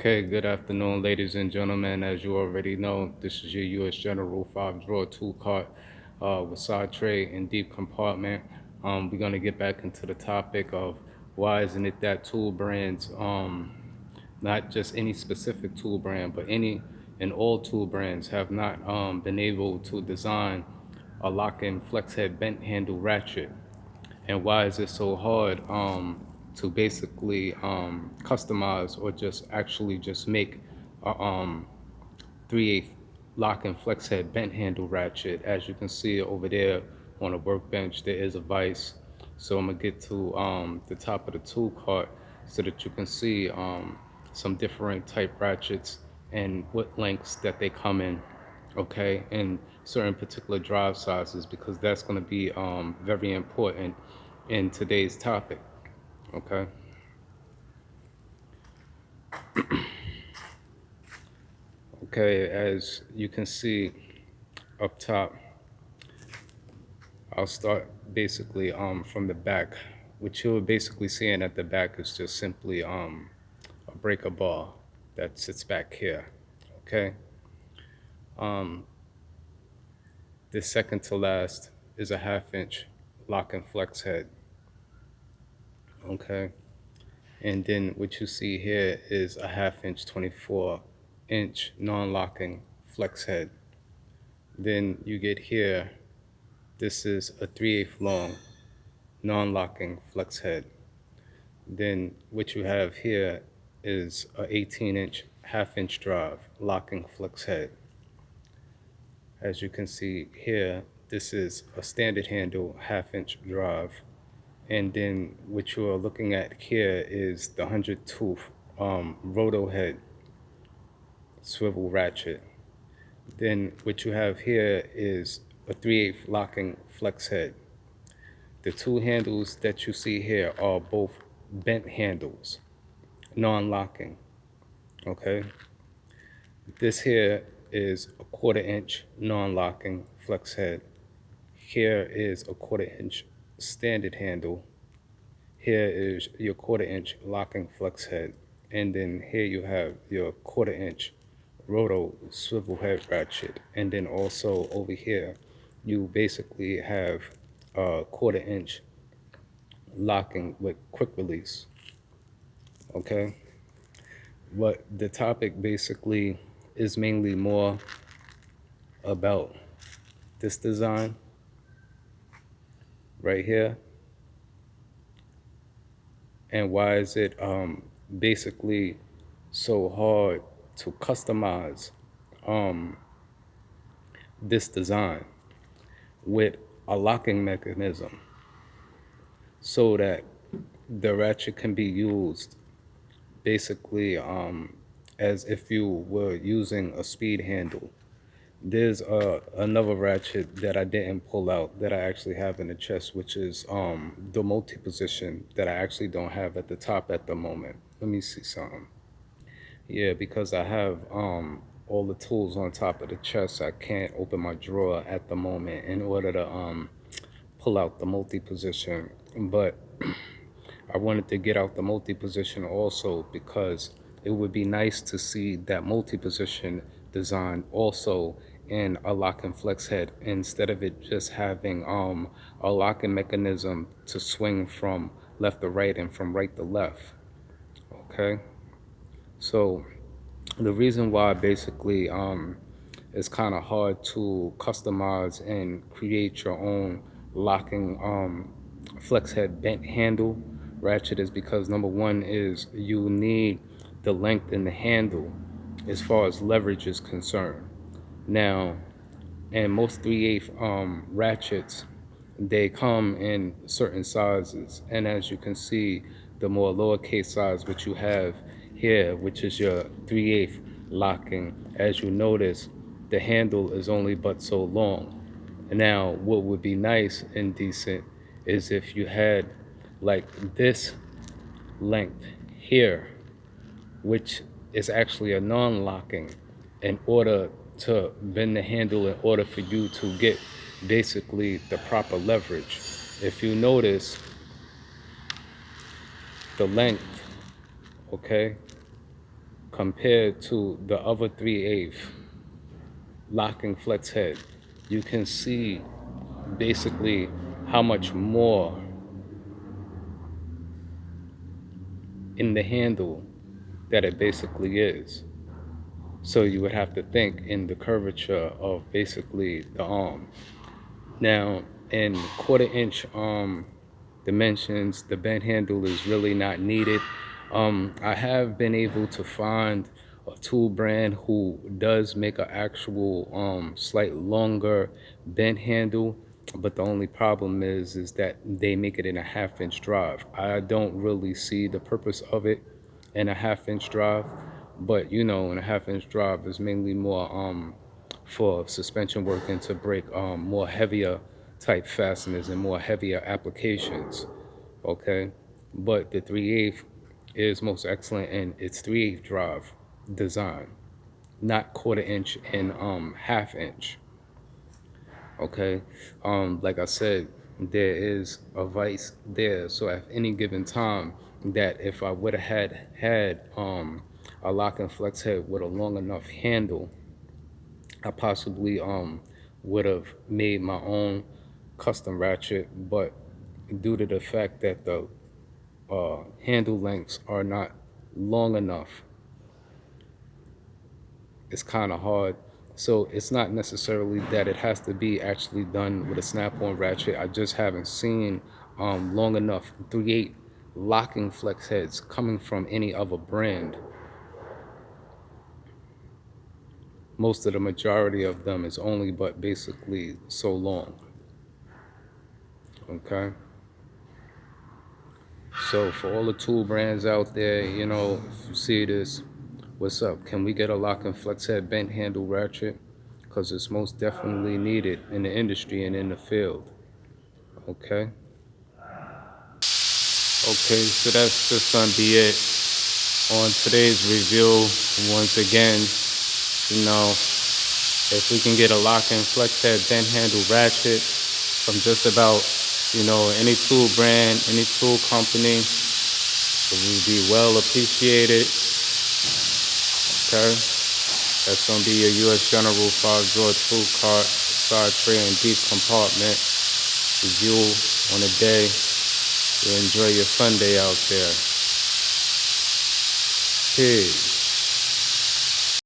Okay, good afternoon, ladies and gentlemen. As you already know, this is your U.S. General 5-drawer tool cart with side tray and deep compartment. We're going to get back into the topic of why isn't it that tool brands, not just any specific tool brand, but any and all tool brands have not been able to design a lock-in flex head bent handle ratchet. And why is it so hard to basically customize or just actually just make a 3/8 lock and flex head bent handle ratchet? As you can see over there on the workbench, there is a vise. So I'm gonna get to the top of the tool cart so that you can see some different type ratchets and what lengths that they come in, okay, and certain particular drive sizes, because that's going to be very important in today's topic, okay. Okay, as you can see up top, I'll start basically from the back. What you're basically seeing at the back is just simply a breaker bar that sits back here, okay. The second to last is a 1/2 inch lock and flex head, okay. And then what you see here is a 1/2 inch 24-inch non-locking flex head. Then you get here, this is a 3/8 long non-locking flex head. Then what you have here is a 18-inch 1/2 inch drive locking flex head. As you can see here, this is a standard handle 1/2 inch drive. And then what you are looking at here is the 100 tooth roto head swivel ratchet. Then what you have here is a 3/8 locking flex head. The two handles that you see here are both bent handles, non-locking, okay? This here is a 1/4 inch non-locking flex head. Here is a 1/4 inch standard handle. Here is your 1/4 inch locking flex head. And then here you have your 1/4 inch roto swivel head ratchet. And then also over here, you basically have a 1/4 inch locking with quick release, okay? But the topic basically is mainly more about this design right here. And why is it basically so hard to customize this design with a locking mechanism so that the ratchet can be used basically as if you were using a speed handle. There's another ratchet that I didn't pull out that I actually have in the chest, which is the multi-position that I actually don't have at the top at the moment. Let me see something. Yeah, because I have all the tools on top of the chest, I can't open my drawer at the moment in order to pull out the multi-position. But I wanted to get out the multi-position also because it would be nice to see that multi-position design also in a lock and flex head, instead of it just having a locking mechanism to swing from left to right and from right to left, okay. So the reason why basically it's kind of hard to customize and create your own locking flex head bent handle ratchet is because number one is you need the length in the handle as far as leverage is concerned. Now, in most 3/8 ratchets, they come in certain sizes, and as you can see, the more lowercase size which you have here, which is your 3/8 locking, as you notice, the handle is only but so long. Now, what would be nice and decent is if you had like this length here, which is actually a non-locking, in order to bend the handle in order for you to get basically the proper leverage. If you notice the length, okay, compared to the other 3/8 locking flex head, you can see basically how much more in the handle that it basically is. So you would have to think in the curvature of basically the arm. Now, in 1/4 inch dimensions, the bent handle is really not needed. I have been able to find a tool brand who does make an actual slight longer bent handle, but the only problem is that they make it in a 1/2 inch drive. I don't really see the purpose of it in a 1/2 inch drive, but you know, in a 1/2 inch drive is mainly more for suspension work and to break more heavier type fasteners and more heavier applications. Okay, but the 3/8 is most excellent in its 3/8 drive design, not 1/4 inch and 1/2 inch. Okay, like I said, there is a vice there, so at any given time that if I would have had a lock and flex head with a long enough handle, I possibly would have made my own custom ratchet, but due to the fact that the handle lengths are not long enough, it's kind of hard. So it's not necessarily that it has to be actually done with a snap-on ratchet. I just haven't seen long enough 3/8 locking flex heads coming from any other brand. Most of the majority of them is only but basically so long. Okay, so for all the tool brands out there, you know, if you see this, what's up? Can we get a lock and flex head bent handle ratchet? Because it's most definitely needed in the industry and in the field. Okay, okay, so that's just gonna be it on today's review. Once again, you know, if we can get a lock and flex head bent handle ratchet from just about, you know, any tool brand, any tool company, it would be well appreciated. Okay, that's gonna be your US General 5-drawer tool cart, side tray and deep compartment review on a day. You enjoy your Sunday out there. Peace.